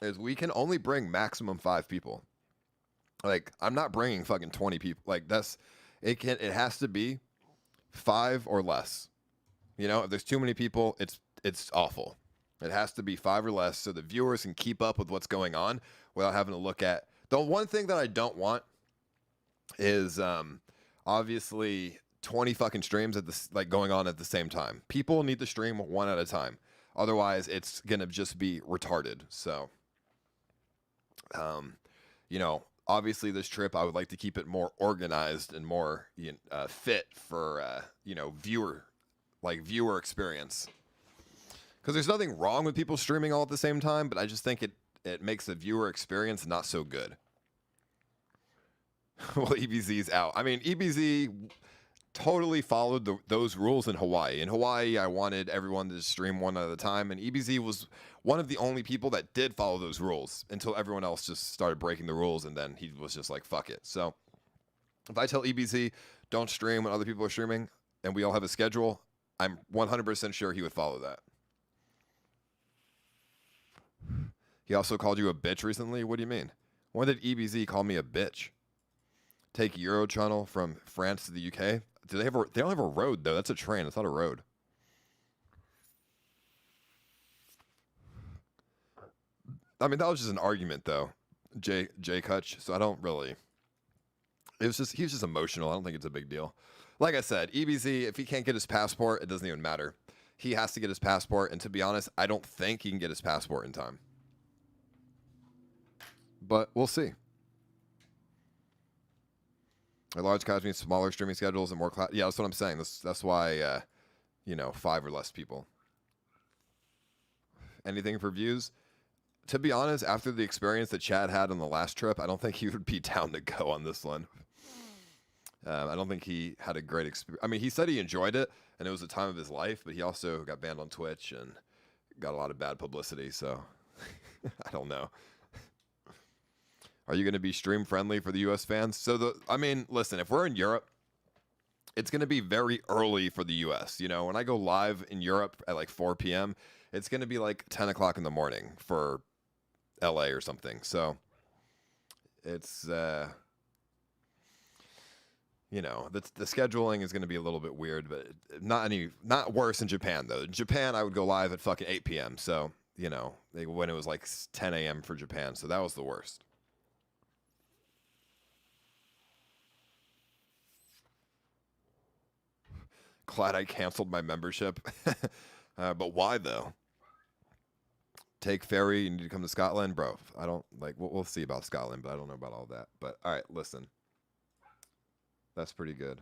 is we can only bring maximum 5 people. Like, I'm not bringing fucking 20 people. Like, it has to be 5 or less. You know, if there's too many people, it's awful. It has to be 5 or less so the viewers can keep up with what's going on without having to look at. The one thing that I don't want is obviously 20 fucking streams going on at the same time. People need to stream one at a time. Otherwise, it's gonna just be retarded. So, you know, obviously this trip I would like to keep it more organized and more fit for viewer experience. Because there's nothing wrong with people streaming all at the same time, but I just think it makes the viewer experience not so good. Well, EBZ's out. I mean, EBZ totally followed those rules in Hawaii. In Hawaii, I wanted everyone to stream one at a time, and EBZ was one of the only people that did follow those rules until everyone else just started breaking the rules, and then he was just like, fuck it. So if I tell EBZ don't stream when other people are streaming and we all have a schedule, I'm 100% sure he would follow that. He also called you a bitch recently? What do you mean? When did EBZ call me a bitch? Take Eurotunnel from France to the UK? They don't have a road, though. That's a train. It's not a road. I mean, that was just an argument, though. Jay Kutch. So I don't really... he was just emotional. I don't think it's a big deal. Like I said, EBZ, if he can't get his passport, it doesn't even matter. He has to get his passport, and to be honest, I don't think he can get his passport in time. But we'll see. A large couch means smaller streaming schedules and more class. Yeah, that's what I'm saying. That's why, 5 or less people. Anything for views? To be honest, after the experience that Chad had on the last trip, I don't think he would be down to go on this one. I don't think he had a great experience. I mean, he said he enjoyed it, and it was a time of his life, but he also got banned on Twitch and got a lot of bad publicity, so I don't know. Are you going to be stream friendly for the US fans? Listen, if we're in Europe, it's going to be very early for the US. You know, when I go live in Europe at like 4 p.m., it's going to be like 10 o'clock in the morning for LA or something. So it's, the scheduling is going to be a little bit weird, but not worse in Japan though. In Japan, I would go live at fucking 8 p.m. So, when it was like 10 a.m. for Japan. So that was the worst. Glad I canceled my membership. But why, though? Take ferry, you need to come to Scotland? Bro, I don't, we'll see about Scotland, but I don't know about all that. But, all right, listen. That's pretty good.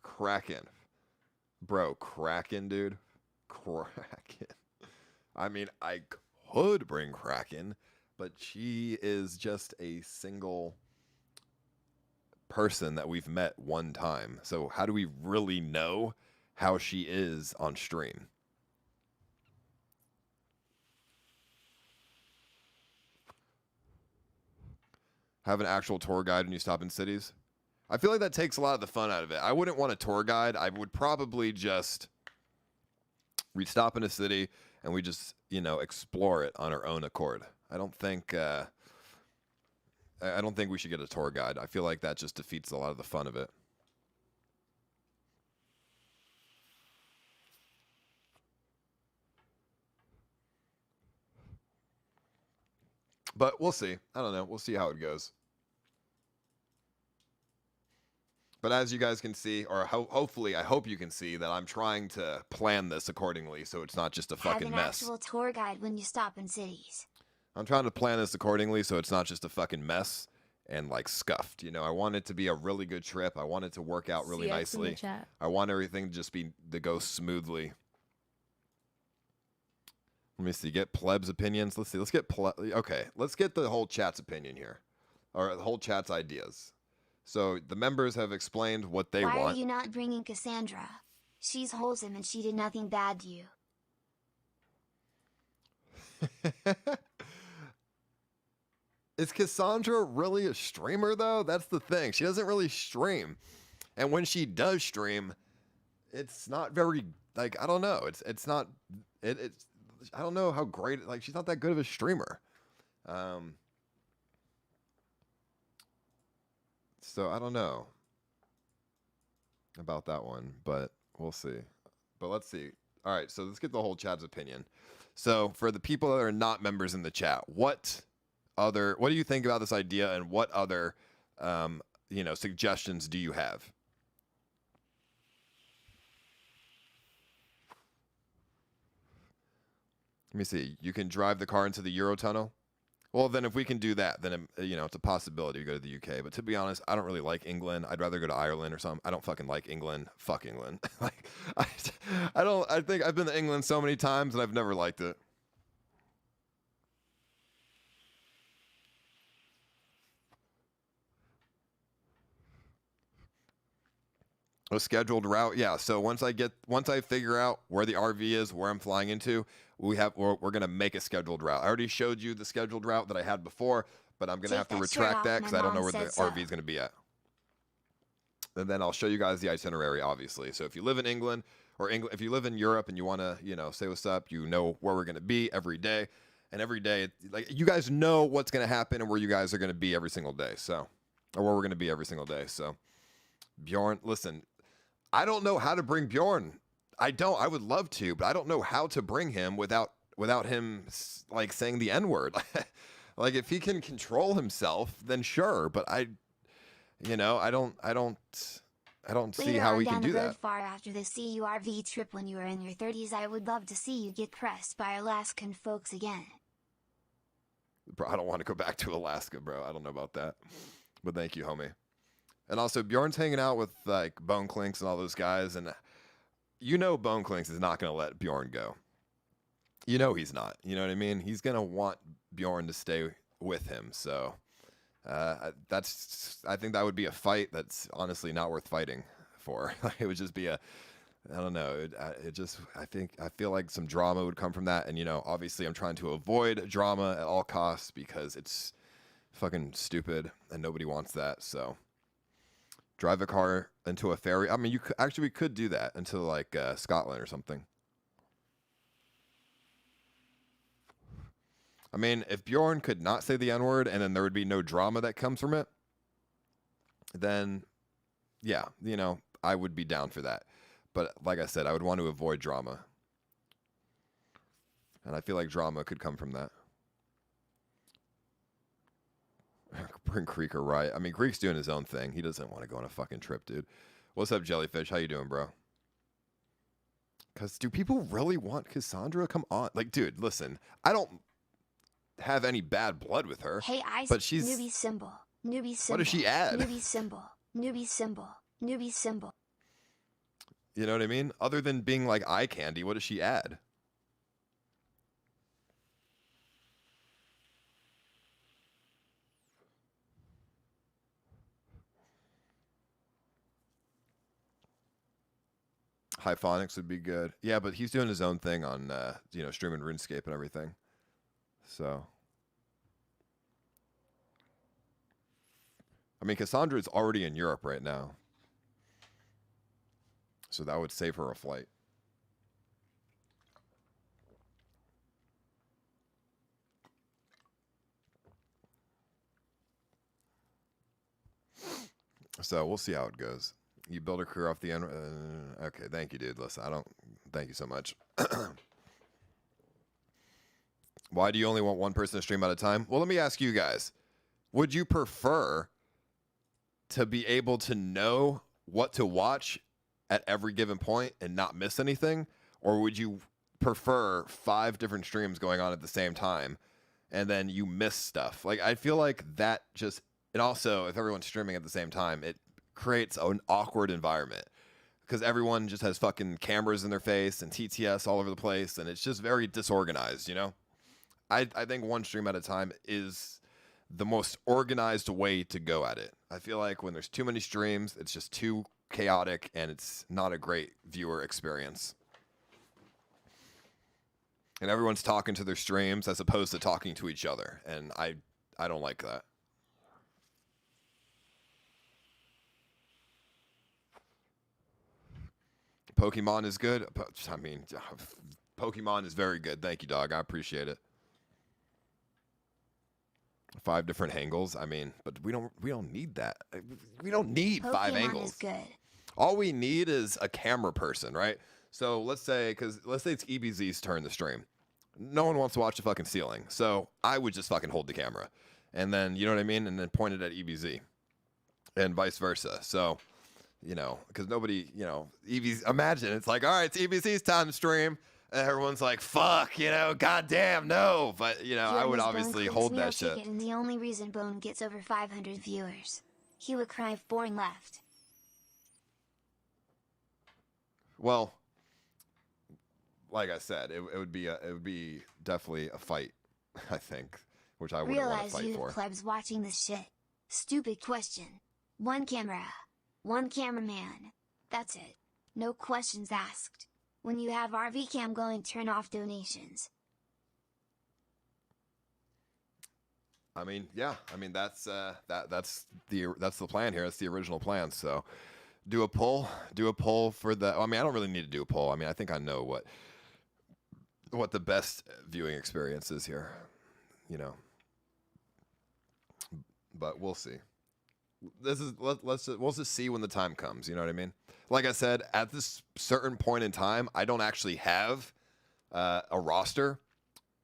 Kraken. Bro, Kraken, dude. Kraken. I mean, I could bring Kraken, but she is just a single person that we've met one time. So how do we really know how she is on stream? Have an actual tour guide when you stop in cities? I feel like that takes a lot of the fun out of it. I wouldn't want a tour guide. I would probably we'd stop in a city and we just, explore it on our own accord. I don't think we should get a tour guide. I feel like that just defeats a lot of the fun of it. But we'll see. I don't know. We'll see how it goes. But as you guys can see, or hopefully, I hope you can see that I'm trying to plan this accordingly so it's not just a fucking mess. Have an actual tour guide when you stop in cities. I'm trying to plan this accordingly so it's not just a fucking mess and scuffed. I want it to be a really good trip. I want it to work out really CX nicely. in the chat. I want everything to go smoothly. Let me see. Get plebs' opinions. Let's see. Let's get the whole chat's opinion here, or the whole chat's ideas. So the members have explained what they want. Why are you not bringing Cassandra? She's wholesome and she did nothing bad to you. Is Cassandra really a streamer though? That's the thing. She doesn't really stream. And when she does stream, it's not very like I don't know. It's not it's I don't know how great like she's not that good of a streamer. So I don't know about that one, but we'll see. But let's see. All right, so let's get the whole chat's opinion. So for the people that are not members in the chat, what do you think about this idea, and what other suggestions do you have? Let me see. You can drive the car into the Eurotunnel. Well, then if we can do that, then it's a possibility to go to the UK. But to be honest, I don't really like England. I'd rather go to Ireland or something. I don't fucking like England. Fuck England. Like, I don't. I think I've been to England so many times and I've never liked it. A scheduled route, yeah. So once I figure out where the RV is, where I'm flying into, we're gonna make a scheduled route. I already showed you the scheduled route that I had before, but I'm gonna have to retract that because I don't know where the RV is gonna be at. And then I'll show you guys the itinerary, obviously. So if you live in England, if you live in Europe and you want to, say what's up, you know where we're gonna be every day, and every day, like you guys know what's gonna happen and where you guys are gonna be every single day. So, or where we're gonna be every single day. So, Bjorn, listen. I don't know how to bring Bjorn. I would love to, but I don't know how to bring him without him like saying the N-word. Like if he can control himself, then sure. But I don't see how we can do that. Far after the CURV trip when you were in your 30s, I would love to see you get pressed by Alaskan folks again. Bro, I don't want to go back to Alaska, bro. I don't know about that. But thank you, homie. And also, Bjorn's hanging out with like Bone Clinks and all those guys, and Bone Clinks is not going to let Bjorn go. He's not. You know what I mean? He's going to want Bjorn to stay with him. So I think that would be a fight that's honestly not worth fighting for. It would just be I don't know. I feel like some drama would come from that. And, obviously I'm trying to avoid drama at all costs because it's fucking stupid and nobody wants that. So. Drive a car into a ferry. I mean, we could do that into like Scotland or something. I mean, if Bjorn could not say the N-word and then there would be no drama that comes from it, then yeah, I would be down for that. But like I said, I would want to avoid drama. And I feel like drama could come from that. Bring Creeker right. I mean, Greek's doing his own thing. He doesn't want to go on a fucking trip, dude. What's up, Jellyfish? How you doing, bro? Because do people really want Cassandra? Come on. Like, dude, listen. I don't have any bad blood with her. Hey, but she's... Newbie symbol. Newbie symbol. What does she add? Newbie symbol. Newbie symbol. Newbie symbol. You know what I mean? Other than being like eye candy, what does she add? Hyphonics would be good. Yeah, but he's doing his own thing on, streaming RuneScape and everything. So. I mean, Cassandra is already in Europe right now. So that would save her a flight. So we'll see how it goes. You build a career off the end. Okay, thank you, dude. Listen, thank you so much. Why do you only want one person to stream at a time? Well, let me ask you guys. Would you prefer to be able to know what to watch at every given point and not miss anything? Or would you prefer 5 different streams going on at the same time and then you miss stuff? Like, I feel like that just... And also, if everyone's streaming at the same time, it creates an awkward environment because everyone just has fucking cameras in their face and TTS all over the place, and it's just very disorganized, I think one stream at a time is the most organized way to go at it. I feel like when there's too many streams, it's just too chaotic, and it's not a great viewer experience. and everyone's talking to their streams as opposed to talking to each other, and I don't like that. Pokemon is good. I mean, Pokemon is very good. Thank you, dog. I appreciate it. 5 different angles. I mean, but we don't need that. We don't need 5 Pokemon angles. is good. All we need is a camera person, right? So let's say it's EBZ's turn to stream. No one wants to watch the fucking ceiling. So I would just fucking hold the camera. And then, you know what I mean? And then point it at EBZ. And vice versa. So, you know, because nobody, you know, EBZ, imagine it's like, all right, it's EBZ's time to stream. And everyone's like, fuck, you know, goddamn, no. But, you know, I would Jeremy's obviously Bone hold clicks meal that shit. ticket, and the only reason Bone gets over 500 viewers. He would cry if Boring left. Well, like I said, it would be definitely a fight, I think, which I wouldn't want to Realize fight you for. plebs watching this shit. Stupid question. One camera. One cameraman. That's it. No questions asked. When you have RV cam going, turn off donations. I mean, yeah. I mean, that's that's the plan here. That's the original plan. So, do a poll for the. I mean, I don't really need to do a poll. I mean, I think I know what the best viewing experience is here. You know, but we'll see. We'll just see when the time comes. You know what I mean? Like I said, at this certain point in time, I don't actually have a roster.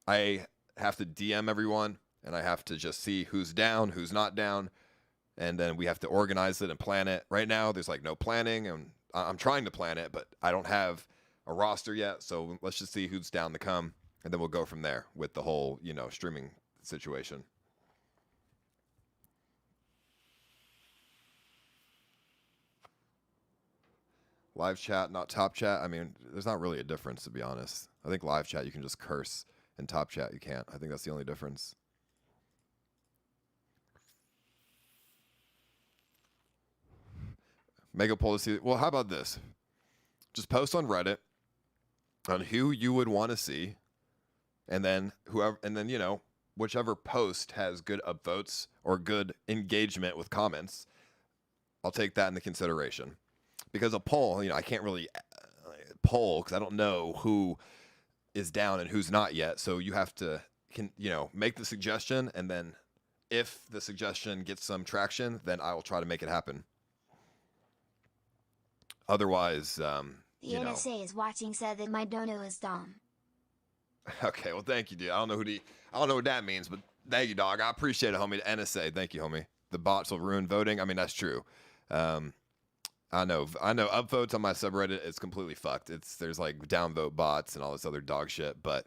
I have to DM everyone, and I have to just see who's down, who's not down, and then we have to organize it and plan it. Right now, there's like no planning, and I'm trying to plan it, but I don't have a roster yet. So let's just see who's down to come, and then we'll go from there with the whole, you know, streaming situation. Live chat, not top chat. I mean, there's not really a difference, to be honest. I think live chat, you can just curse, and top chat, you can't. I think that's the only difference. Make a poll to see. Well, how about this? Just post on Reddit on who you would want to see, and then you know, whichever post has good upvotes or good engagement with comments, I'll take that into consideration. Because a poll, you know, I can't really poll because I don't know who is down and who's not yet. So you have to, you know, make the suggestion, and then if the suggestion gets some traction, then I will try to make it happen. Otherwise, The you know. NSA is watching, said that my dono is dumb. Okay, well, thank you, dude. I don't know what that means, but thank you, dog. I appreciate it, homie. The NSA, thank you, homie. The bots will ruin voting. I mean, that's true. I know upvotes on my subreddit is completely fucked. There's like downvote bots and all this other dog shit, but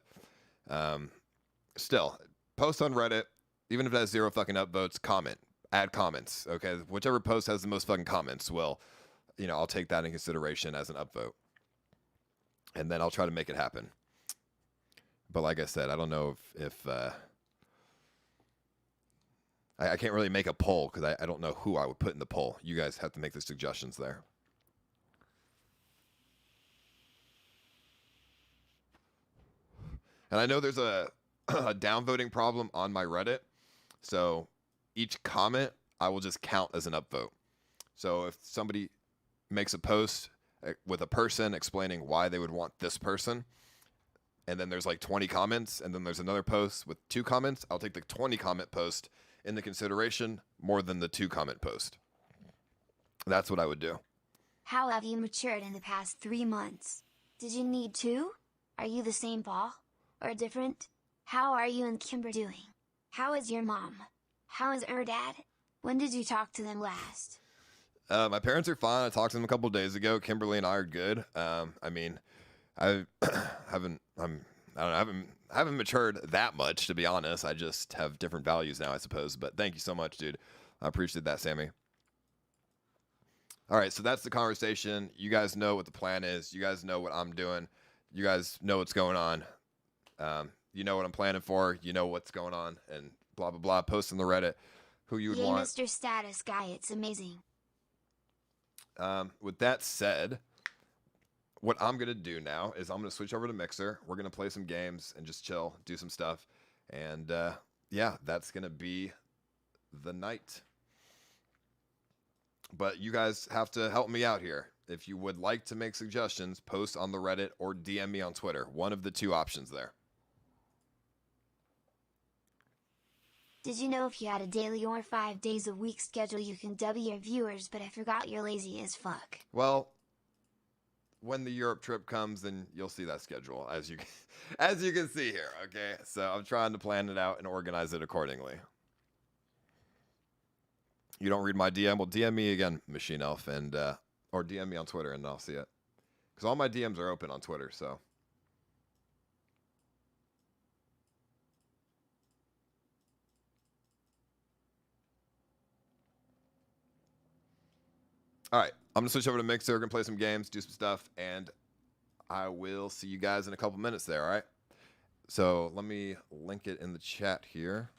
still, post on Reddit, even if it has 0 fucking upvotes, comment, add comments, okay? Whichever post has the most fucking comments will, you know, I'll take that in consideration as an upvote. And then I'll try to make it happen. But like I said, I don't know if I can't really make a poll because I don't know who I would put in the poll. You guys have to make the suggestions there. And I know there's a downvoting problem on my Reddit. So each comment I will just count as an upvote. So if somebody makes a post with a person explaining why they would want this person, and then there's like 20 comments, and then there's another post with 2 comments, I'll take the 20 comment post into consideration more than the 2 comment post. That's what I would do. How have you matured in the past 3 months? Did you need to? Are you the same Paul? Or different? How are you and Kimber doing? How is your mom? How is her dad? When did you talk to them last? My parents are fine. I talked to them a couple of days ago. Kimberly and I are good. I mean, I haven't matured that much, to be honest. I just have different values now, I suppose. But thank you so much, dude. I appreciate that, Sammy. All right, so that's the conversation. You guys know what the plan is. You guys know what I'm doing. You guys know what's going on. You know what I'm planning for. You know what's going on, and blah, blah, blah. Post on the Reddit who you would Yay, want. Mr. Status Guy, it's amazing. With that said, what I'm going to do now is I'm going to switch over to Mixer. We're going to play some games and just chill, do some stuff. And yeah, that's going to be the night. But you guys have to help me out here. If you would like to make suggestions, post on the Reddit or DM me on Twitter. One of the two options there. Did you know if you had a daily or 5 days a week schedule you can dub your viewers, but I forgot you're lazy as fuck? Well, when the Europe trip comes, then you'll see that schedule, as you can see here, okay? So I'm trying to plan it out and organize it accordingly. You don't read my DM? Well, DM me again, Machine Elf, and or DM me on Twitter, and I'll see it. Because all my DMs are open on Twitter, so. All right, I'm going to switch over to Mixer. We're going to play some games, do some stuff, and I will see you guys in a couple minutes there, all right? So let me link it in the chat here.